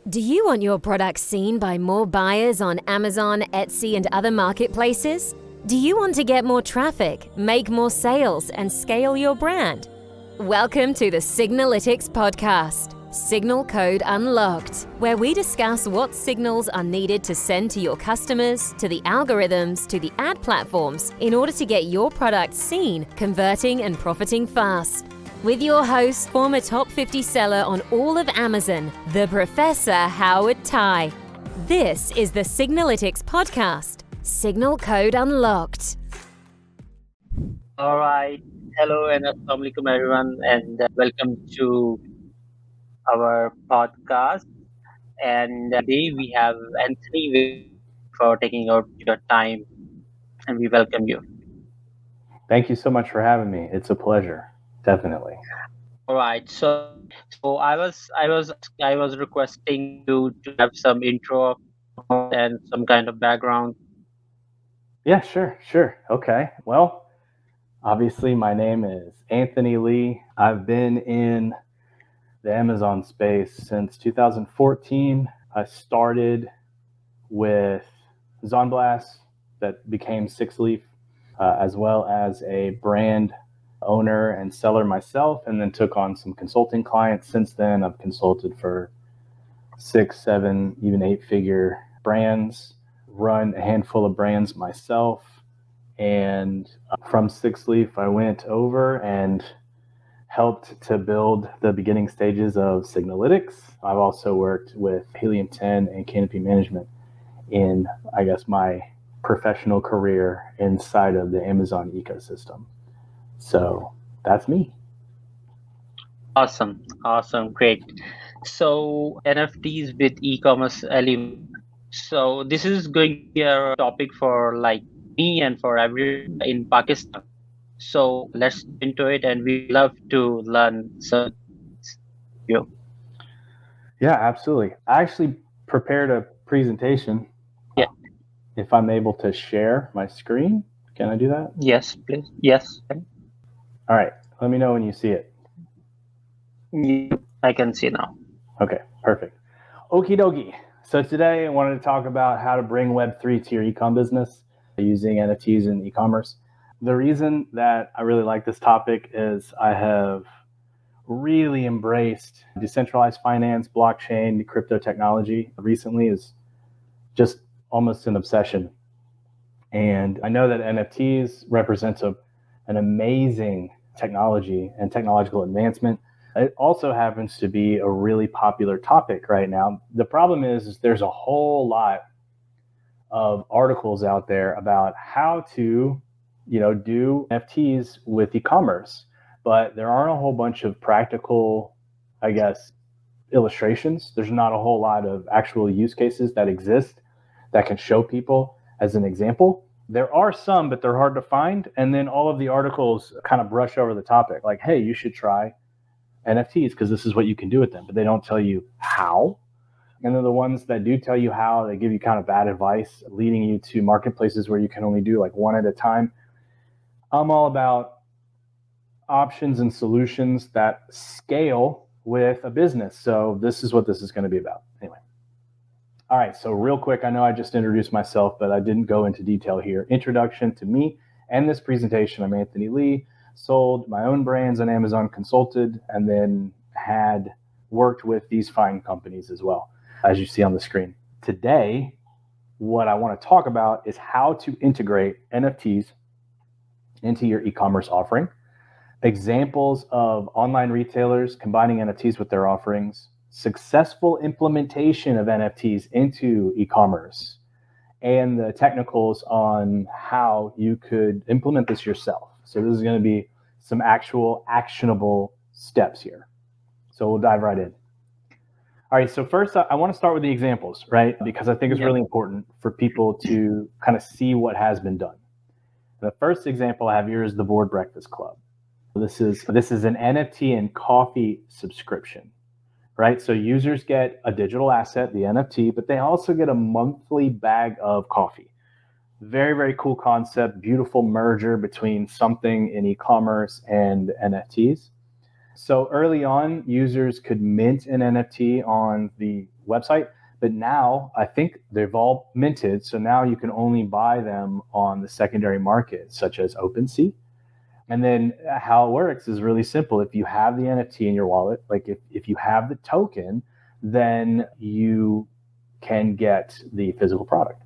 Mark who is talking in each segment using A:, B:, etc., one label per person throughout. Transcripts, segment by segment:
A: Do you want your products seen by more buyers on Amazon, Etsy, and other marketplaces? Do you want to get more traffic, make more sales, and scale your brand? Welcome to the Signalytics podcast, Signal Code Unlocked, where we discuss what signals are needed to send to your customers, to the algorithms, to the ad platforms, in order to get your product seen, converting, and profiting fast. With your host, former top 50 seller on all of Amazon, the Professor Howard Tai. This is the Signalytics podcast, Signal Code Unlocked.
B: All right. Hello and assalamu alaikum everyone, and welcome to our podcast. And today we have Anthony for taking out your time, and we welcome you.
C: Thank you so much for having me. It's a pleasure. Definitely.
B: All right. So I was requesting you to have some intro and some kind of background.
C: Yeah, sure. Okay. Well, obviously my name is Anthony Lee. I've been in the Amazon space since 2014. I started with Zonblast that became Six Leaf, as well as a brand owner and seller myself, and then took on some consulting clients. Since then, I've consulted for 6, 7, even 8-figure brands, run a handful of brands myself. And from Six Leaf, I went over and helped to build the beginning stages of Signalytics. I've also worked with Helium 10 and Canopy Management in, my professional career inside of the Amazon ecosystem. So that's me.
B: Awesome, great. So NFTs with e-commerce element. So this is going to be a topic for like me and for everyone in Pakistan. So let's get into it, and we love to learn some. You.
C: Yeah, absolutely. I actually prepared a presentation.
B: Yeah.
C: If I'm able to share my screen, can I do that?
B: Yes, please. Yes.
C: All right. Let me know when you see it.
B: I can see now.
C: Okay, perfect. Okie dokie. So today I wanted to talk about how to bring Web3 to your e-com business using NFTs and e-commerce. The reason that I really like this topic is I have really embraced decentralized finance, blockchain, crypto technology. Recently is just almost an obsession. And I know that NFTs represents an amazing technology and technological advancement. It also happens to be a really popular topic right now. The problem is there's a whole lot of articles out there about how to, do NFTs with e-commerce, but there aren't a whole bunch of practical, illustrations. There's not a whole lot of actual use cases that exist that can show people as an example. There are some, but they're hard to find. And then all of the articles kind of brush over the topic like, hey, you should try NFTs because this is what you can do with them, but they don't tell you how. And then the ones that do tell you how, they give you kind of bad advice, leading you to marketplaces where you can only do like one at a time. I'm all about options and solutions that scale with a business. So this is what this is going to be about. Anyway. All right, so real quick, I know I just introduced myself, but I didn't go into detail here. Introduction to me and this presentation. I'm Anthony Lee, sold my own brands on Amazon, consulted, and then had worked with these fine companies as well, as you see on the screen. Today, what I want to talk about is how to integrate NFTs into your e-commerce offering, examples of online retailers combining NFTs with their offerings, successful implementation of NFTs into e-commerce, and the technicals on how you could implement this yourself. So this is going to be some actual actionable steps here. So we'll dive right in. All right, so first I want to start with the examples, right? Because I think it's really important for people to kind of see what has been done. The first example I have here is the Board Breakfast Club. This is an NFT and coffee subscription. Right? So users get a digital asset, the NFT, but they also get a monthly bag of coffee. Very, very cool concept, beautiful merger between something in e-commerce and NFTs. So early on, users could mint an NFT on the website, but now I think they've all minted. So now you can only buy them on the secondary market, such as OpenSea. And then how it works is really simple. If you have the NFT in your wallet, like if you have the token, then you can get the physical product.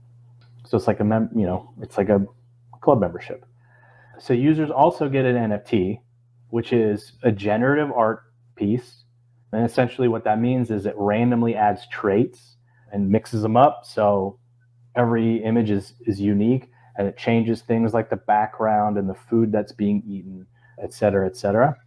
C: So it's like it's like a club membership. So users also get an NFT, which is a generative art piece. And essentially what that means is it randomly adds traits and mixes them up. So every image is unique, and it changes things like the background and the food that's being eaten, et cetera, et cetera.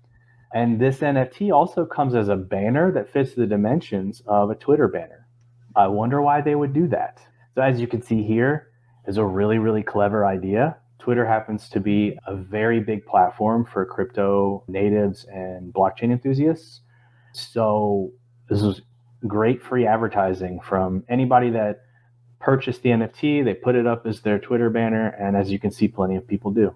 C: And this NFT also comes as a banner that fits the dimensions of a Twitter banner. I wonder why they would do that. So as you can see here, is a really, really clever idea. Twitter happens to be a very big platform for crypto natives and blockchain enthusiasts. So this is great free advertising from anybody that purchased the NFT. They put it up as their Twitter banner, and as you can see, plenty of people do.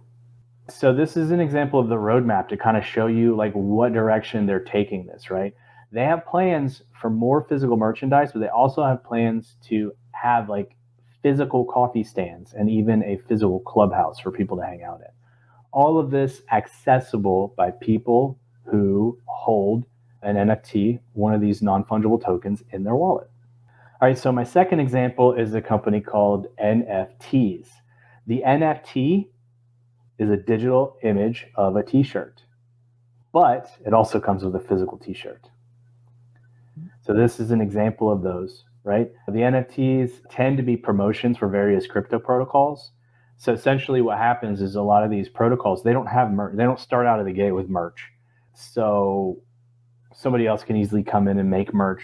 C: So this is an example of the roadmap to kind of show you like what direction they're taking this, right? They have plans for more physical merchandise, but they also have plans to have like physical coffee stands and even a physical clubhouse for people to hang out in. All of this accessible by people who hold an NFT, one of these non-fungible tokens, in their wallet. All right, so my second example is a company called NFTs. The NFT is a digital image of a t-shirt, but it also comes with a physical t-shirt. So this is an example of those, right? The NFTs tend to be promotions for various crypto protocols. So essentially what happens is a lot of these protocols, they don't have merch. They don't start out of the gate with merch. So somebody else can easily come in and make merch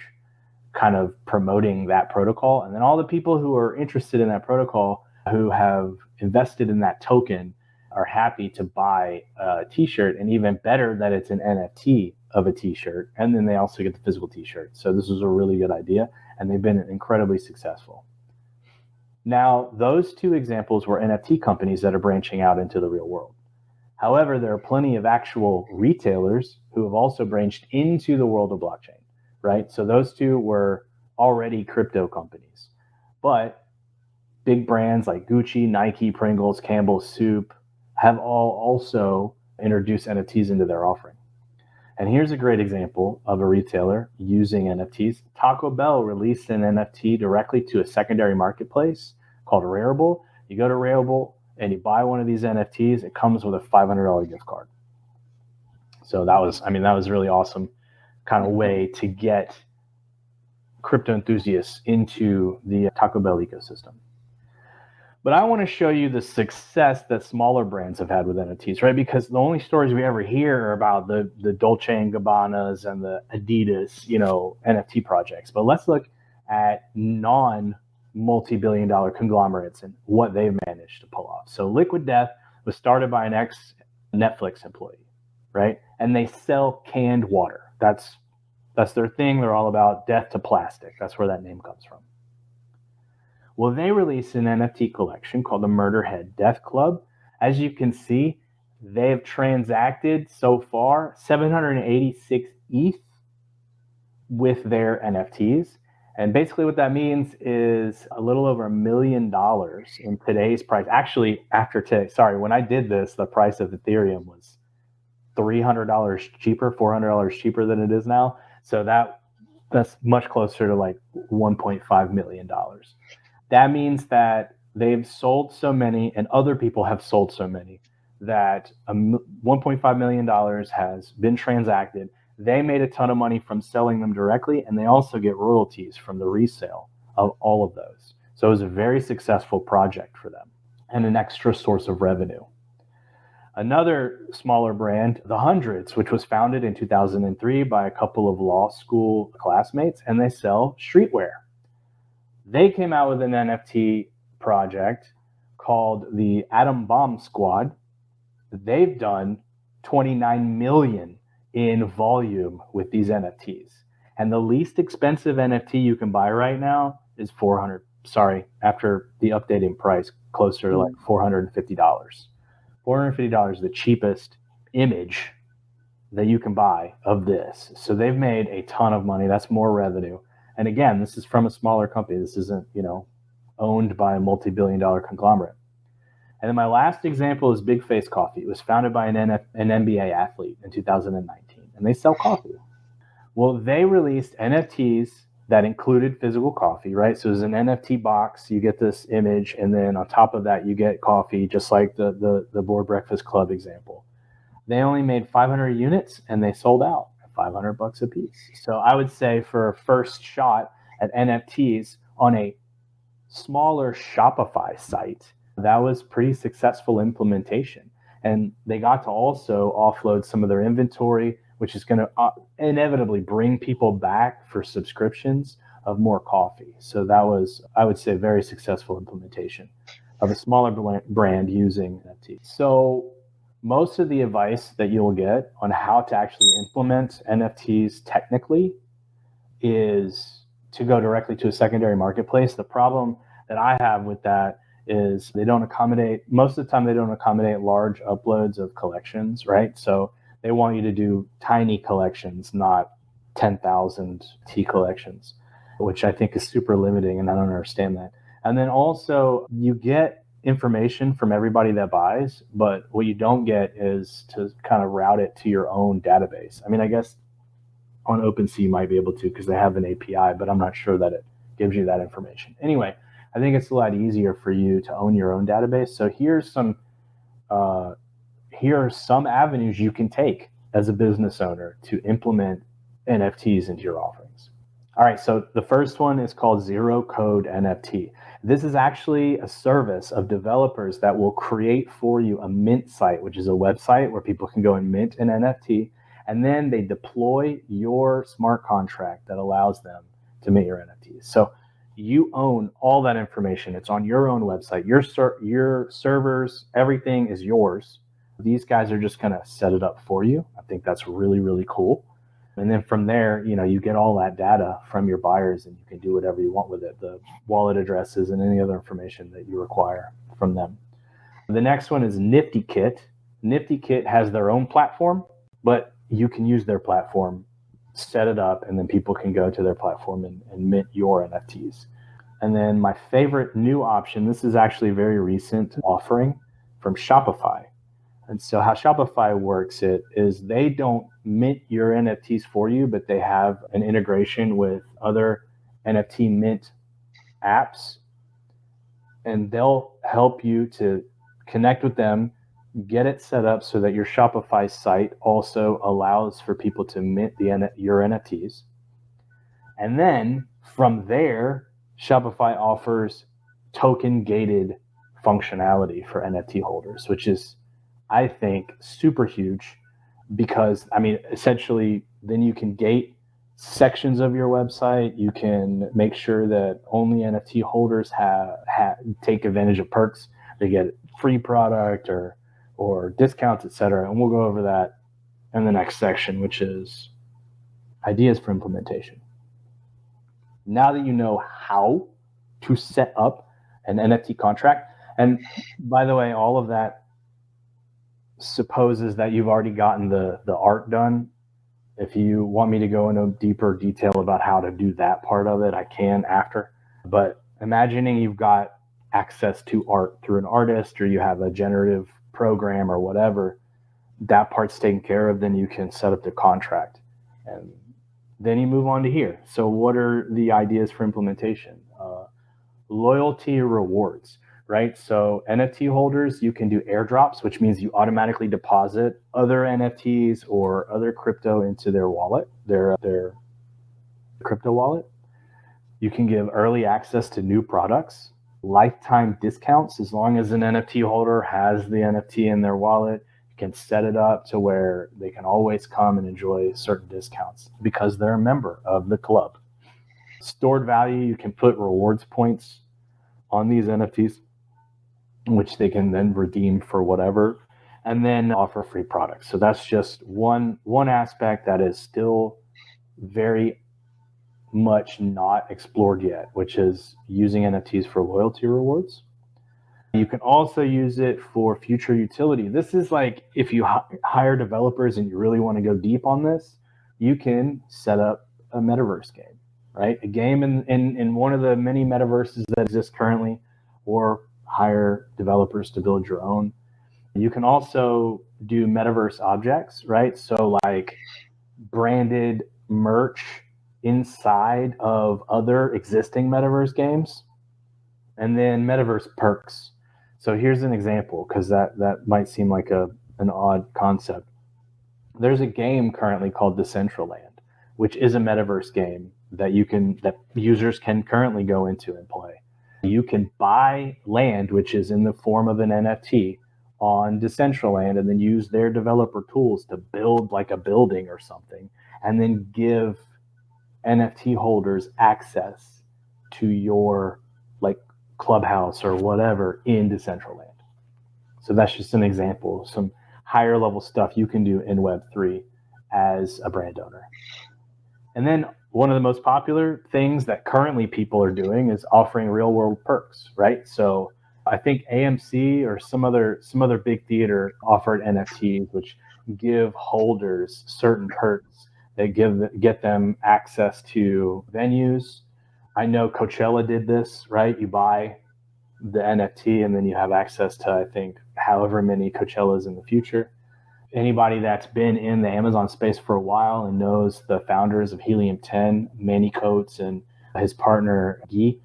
C: kind of promoting that protocol. And then all the people who are interested in that protocol, who have invested in that token, are happy to buy a t-shirt, and even better that it's an NFT of a t-shirt. And then they also get the physical t-shirt. So this was a really good idea, and they've been incredibly successful. Now, those two examples were NFT companies that are branching out into the real world. However, there are plenty of actual retailers who have also branched into the world of blockchain, right? So those two were already crypto companies. But big brands like Gucci, Nike, Pringles, Campbell's Soup have all also introduced NFTs into their offering. And here's a great example of a retailer using NFTs. Taco Bell released an NFT directly to a secondary marketplace called Rarible. You go to Rarible and you buy one of these NFTs, it comes with a $500 gift card. So that was really awesome kind of way to get crypto enthusiasts into the Taco Bell ecosystem. But I want to show you the success that smaller brands have had with NFTs, right? Because the only stories we ever hear are about the Dolce & Gabbanas and the Adidas, NFT projects. But let's look at non-multi-billion-dollar conglomerates and what they've managed to pull off. So Liquid Death was started by an ex-Netflix employee, right? And they sell canned water. That's their thing. They're all about death to plastic. That's where that name comes from. Well, they released an NFT collection called the Murderhead Death Club. As you can see, they have transacted so far 786 ETH with their NFTs. And basically what that means is a little over $1 million in today's price. Actually, after today, when I did this, the price of Ethereum was $300 cheaper, $400 cheaper than it is now. So that's much closer to like $1.5 million. That means that they've sold so many, and other people have sold so many, that $1.5 million has been transacted. They made a ton of money from selling them directly, and they also get royalties from the resale of all of those. So it was a very successful project for them and an extra source of revenue. Another smaller brand, The Hundreds, which was founded in 2003 by a couple of law school classmates, and they sell streetwear. They came out with an NFT project called the Atom Bomb Squad. They've done 29 million in volume with these NFTs. And the least expensive NFT you can buy right now is after the updating price, closer to like $450. $450 is the cheapest image that you can buy of this. So they've made a ton of money. That's more revenue. And again, this is from a smaller company. This isn't, owned by a multi-billion-dollar conglomerate. And then my last example is Big Face Coffee. It was founded by an NBA athlete in 2019, and they sell coffee. Well, they released NFTs that included physical coffee, right? So it's an NFT box. You get this image, and then on top of that, you get coffee, just like the Board Breakfast Club example. They only made 500 units, and they sold out at $500 a piece. So I would say for a first shot at NFTs on a smaller Shopify site, that was pretty successful implementation. And they got to also offload some of their inventory, which is going to inevitably bring people back for subscriptions of more coffee. So that was, I would say, a very successful implementation of a smaller brand using NFT. So most of the advice that you'll get on how to actually implement NFTs technically is to go directly to a secondary marketplace. The problem that I have with that is most of the time they don't accommodate large uploads of collections, right? So they want you to do tiny collections, not 10,000 T collections, which I think is super limiting, and I don't understand that. And then also you get information from everybody that buys, but what you don't get is to kind of route it to your own database. I mean, I guess on OpenSea you might be able to because they have an API, but I'm not sure that it gives you that information. Anyway, I think it's a lot easier for you to own your own database. So here are some avenues you can take as a business owner to implement NFTs into your offerings. All right, so the first one is called Zero Code NFT. This is actually a service of developers that will create for you a mint site, which is a website where people can go and mint an NFT, and then they deploy your smart contract that allows them to mint your NFTs. So you own all that information. It's on your own website. Your servers, everything is yours. These guys are just going to set it up for you. I think that's really, really cool. And then from there, you get all that data from your buyers and you can do whatever you want with it, the wallet addresses and any other information that you require from them. The next one is NiftyKit. NiftyKit has their own platform, but you can use their platform, set it up, and then people can go to their platform and mint your NFTs. And then my favorite new option, this is actually a very recent offering from Shopify. And so how Shopify works is they don't mint your NFTs for you, but they have an integration with other NFT mint apps, and they'll help you to connect with them, get it set up so that your Shopify site also allows for people to mint your NFTs. And then from there, Shopify offers token gated functionality for NFT holders, which is, I think, super huge because, essentially then you can gate sections of your website. You can make sure that only NFT holders take advantage of perks. They get free product or discounts, etc. And we'll go over that in the next section, which is ideas for implementation. Now that you know how to set up an NFT contract, and by the way, all of that supposes that you've already gotten the art done. If you want me to go into deeper detail about how to do that part of it, I can after. But imagining you've got access to art through an artist, or you have a generative program or whatever, that part's taken care of, then you can set up the contract. And then you move on to here. So what are the ideas for implementation? Loyalty rewards, right? So NFT holders, you can do airdrops, which means you automatically deposit other NFTs or other crypto into their wallet, their crypto wallet. You can give early access to new products, lifetime discounts. As long as an NFT holder has the NFT in their wallet, you can set it up to where they can always come and enjoy certain discounts because they're a member of the club. Stored value, you can put rewards points on these NFTs, which they can then redeem for whatever, and then offer free products. So that's just one aspect that is still very much not explored yet, which is using NFTs for loyalty rewards. You can also use it for future utility. This is like if you hire developers and you really want to go deep on this, you can set up a metaverse game, right? A game in one of the many metaverses that exist currently, or hire developers to build your own. You can also do metaverse objects, right? So like branded merch inside of other existing metaverse games, and then metaverse perks. So here's an example, because that might seem like an odd concept. There's a game currently called Decentraland, which is a metaverse game that users can currently go into and play. You can buy land, which is in the form of an NFT, on Decentraland, and then use their developer tools to build like a building or something, and then give NFT holders access to your like clubhouse or whatever in Decentraland. So that's just an example of some higher level stuff you can do in Web3 as a brand owner. And then one of the most popular things that currently people are doing is offering real world perks, right? So I think AMC or some other big theater offered NFTs, which give holders certain perks that get them access to venues. I know Coachella did this, right? You buy the NFT and then you have access to, I think, however many Coachellas in the future. Anybody that's been in the Amazon space for a while and knows the founders of Helium 10, Manny Coates and his partner Guy,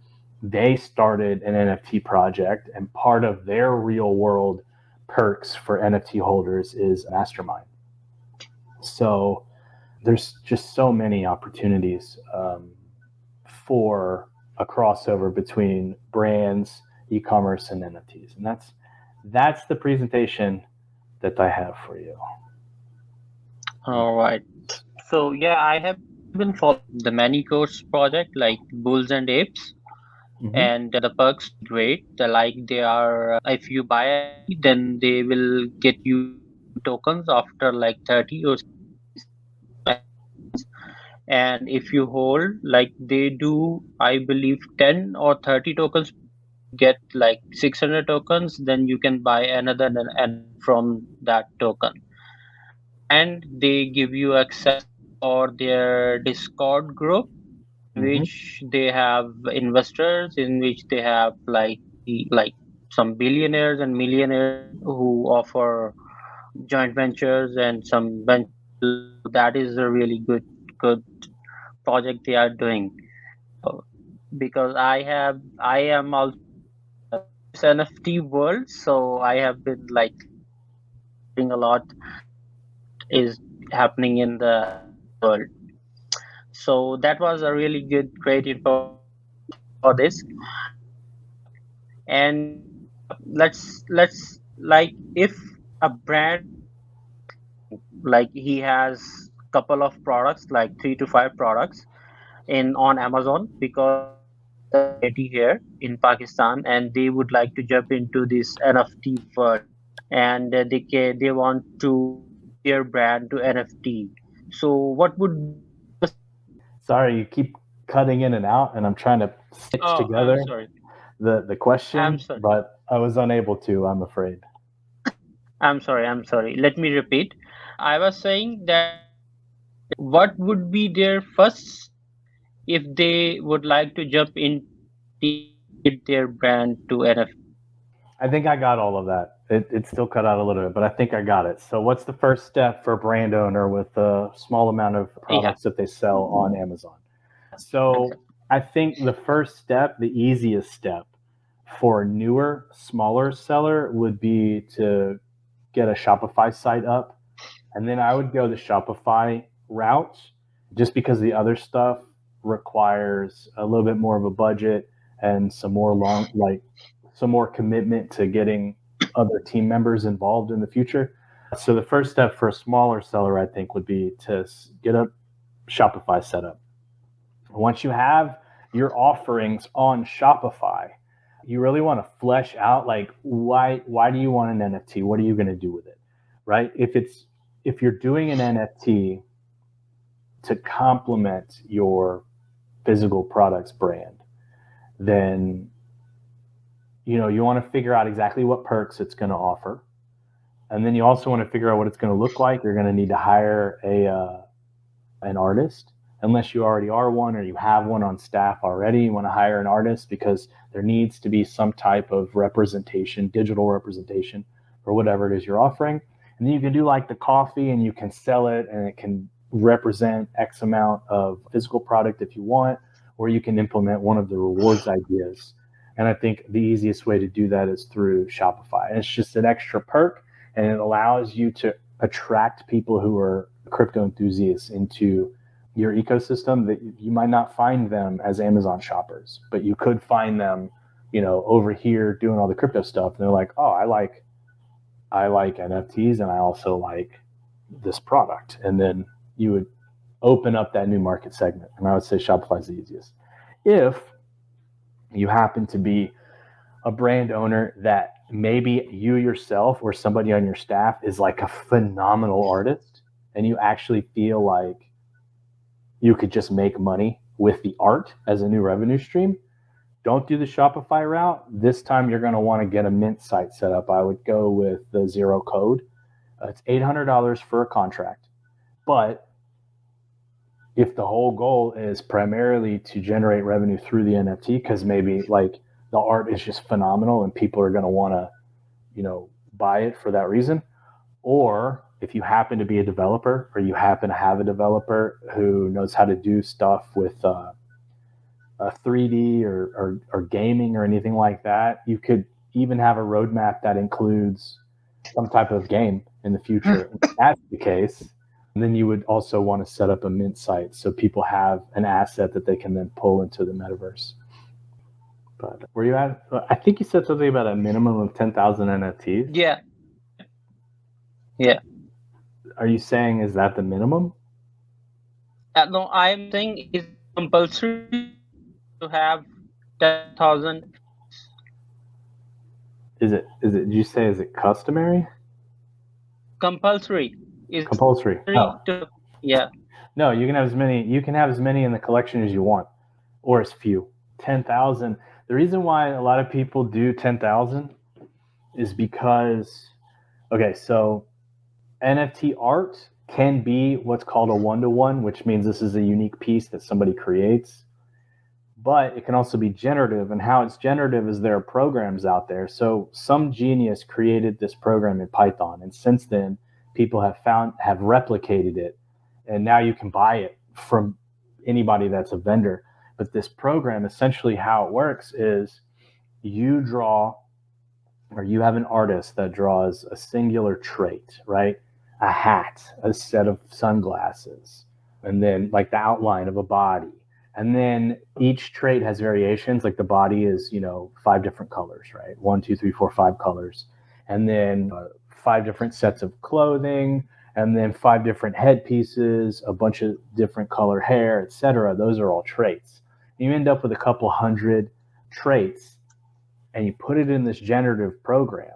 C: they started an NFT project, and part of their real world perks for NFT holders is Mastermind. So there's just so many opportunities for a crossover between brands, e-commerce, and NFTs. And that's the presentation that I have for you.
B: All right. So yeah, I have been following the Many Coats project, like Bulls and Apes, and the perks great. They are, if you buy it, then they will get you tokens after like 30 or 60 seconds. And if you hold, like they do, I believe 10 or 30 tokens, get like 600 tokens, then you can buy another and from that token. And they give you access for their Discord group, in which they have investors, in which they have like some billionaires and millionaires who offer joint ventures and some ventures. That is a really good project they are doing. Because I am also this NFT world, so I have been like doing a lot what is happening in the world. So that was a really great info for this. And let's like, if a brand, like he has couple of products, like 3 to 5 products in on Amazon, because the community here in Pakistan, and they would like to jump into this NFT world, and they want to change their brand to NFT. So what would be the first?
C: Sorry, you keep cutting in and out, and I'm trying to stitch together
B: I'm sorry.
C: the question,
B: I'm sorry.
C: but I was unable to, I'm afraid.
B: I'm sorry. Let me repeat. I was saying that what would be their first step if they would like to jump into NFT and upgrade their brand to NFT?
C: I think I got all of that. It still cut out a little bit, but I think I got it. So what's the first step for a brand owner with a small amount of products that they sell on Amazon? So I think the first step, the easiest step for a newer, smaller seller would be to get a Shopify site up. And then I would go the Shopify route, just because the other stuff requires a little bit more of a budget and some more commitment to getting other team members involved in the future. So the first step for a smaller seller, I think, would be to get a Shopify set up. Once you have your offerings on Shopify, you really want to flesh out, like, why do you want an NFT? What are you going to do with it, right? If you're doing an NFT to complement your physical products brand, then you want to figure out exactly what perks it's going to offer. And then you also want to figure out what it's going to look like. You're going to need to hire an artist, unless you already are one or you have one on staff already. You want to hire an artist because there needs to be some type of representation, digital representation for whatever it is you're offering. And then you can do like the coffee and you can sell it and it can represent X amount of physical product if you want, or you can implement one of the rewards ideas. And I think the easiest way to do that is through Shopify. And it's just an extra perk, and it allows you to attract people who are crypto enthusiasts into your ecosystem that you might not find them as Amazon shoppers, but you could find them, over here doing all the crypto stuff. And they're like, oh, I like NFTs and I also like this product. And then you would open up that new market segment. And I would say Shopify is the easiest. If you happen to be a brand owner that maybe you yourself or somebody on your staff is like a phenomenal artist and you actually feel like you could just make money with the art as a new revenue stream, don't do the Shopify route. This time you're going to want to get a Mint site set up. I would go with the zero code. It's $800 for a contract. But if the whole goal is primarily to generate revenue through the NFT, because maybe like the art is just phenomenal and people are going to want to, buy it for that reason. Or if you happen to be a developer or you happen to have a developer who knows how to do stuff with a 3D or gaming or anything like that, you could even have a roadmap that includes some type of game in the future. If that's the case, then you would also want to set up a Mint site so people have an asset that they can then pull into the metaverse. But were you at? I think you said something about a minimum of 10,000 NFTs.
B: Yeah.
C: Are you saying is that the minimum?
B: No, I am saying it's compulsory to have 10,000.
C: Is it? Did you say is it customary?
B: Compulsory. Is
C: Compulsory. Oh.
B: Yeah.
C: No, you can have as many. You can have as many in the collection as you want, or as few. 10,000. The reason why a lot of people do 10,000 is because, okay, so NFT art can be what's called a one-to-one, which means this is a unique piece that somebody creates. But it can also be generative, and how it's generative is there are programs out there. So some genius created this program in Python, and since then people have replicated it, and now you can buy it from anybody that's a vendor. But this program, essentially how it works is you draw, or you have an artist that draws a singular trait, right? A hat, a set of sunglasses, and then like the outline of a body. And then each trait has variations, like the body is, 5 different colors, right? 1, 2, 3, 4, 5 colors. And then 5 different sets of clothing, and then 5 different headpieces, a bunch of different color hair, etc. Those are all traits. You end up with a couple hundred traits, and you put it in this generative program,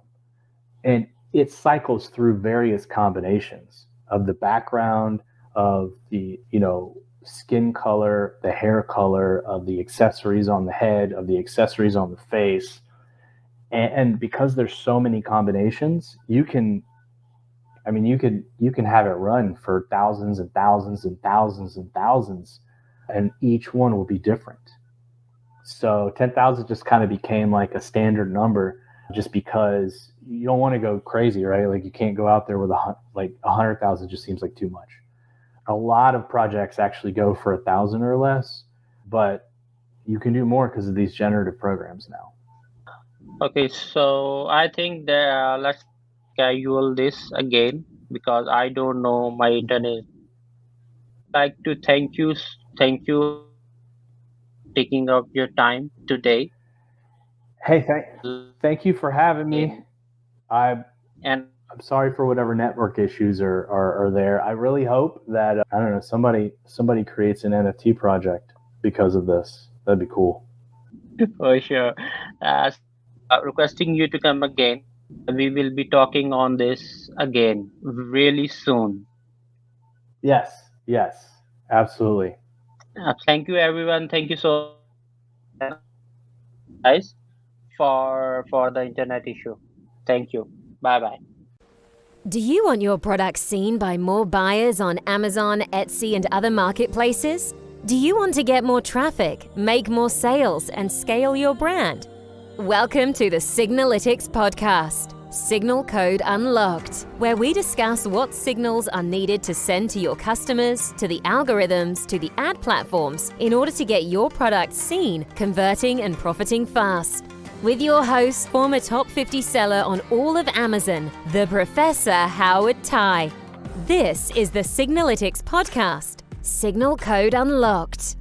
C: and it cycles through various combinations of the background, of the, skin color, the hair color, of the accessories on the head, of the accessories on the face. And because there's so many combinations, you can have it run for thousands and thousands and thousands and thousands, and each one will be different. So 10,000 just kind of became like a standard number, just because you don't want to go crazy, right? Like you can't go out there with 100,000 just seems like too much. A lot of projects actually go for 1,000 or less, but you can do more because of these generative programs now.
B: Okay, so I think that let's schedule this again because I don't know my internet. I'd like to thank you taking up your time today.
C: Hey, thank you for having me. I'm sorry for whatever network issues are there. I really hope that somebody creates an NFT project because of this. That'd be cool.
B: For sure. Requesting you to come again. We will be talking on this again really soon.
C: Yes, absolutely.
B: Thank you, everyone. Thank you so much, guys. for the internet issue. Thank you. Bye bye.
A: Do you want your products seen by more buyers on Amazon, Etsy, and other marketplaces? Do you want to get more traffic, make more sales, and scale your brand? Welcome to the Signalytics podcast, Signal Code Unlocked, where we discuss what signals are needed to send to your customers, to the algorithms, to the ad platforms in order to get your product seen, converting, and profiting fast. With your host, former top 50 seller on all of Amazon, the Professor Howard Tai. This is the Signalytics podcast, Signal Code Unlocked.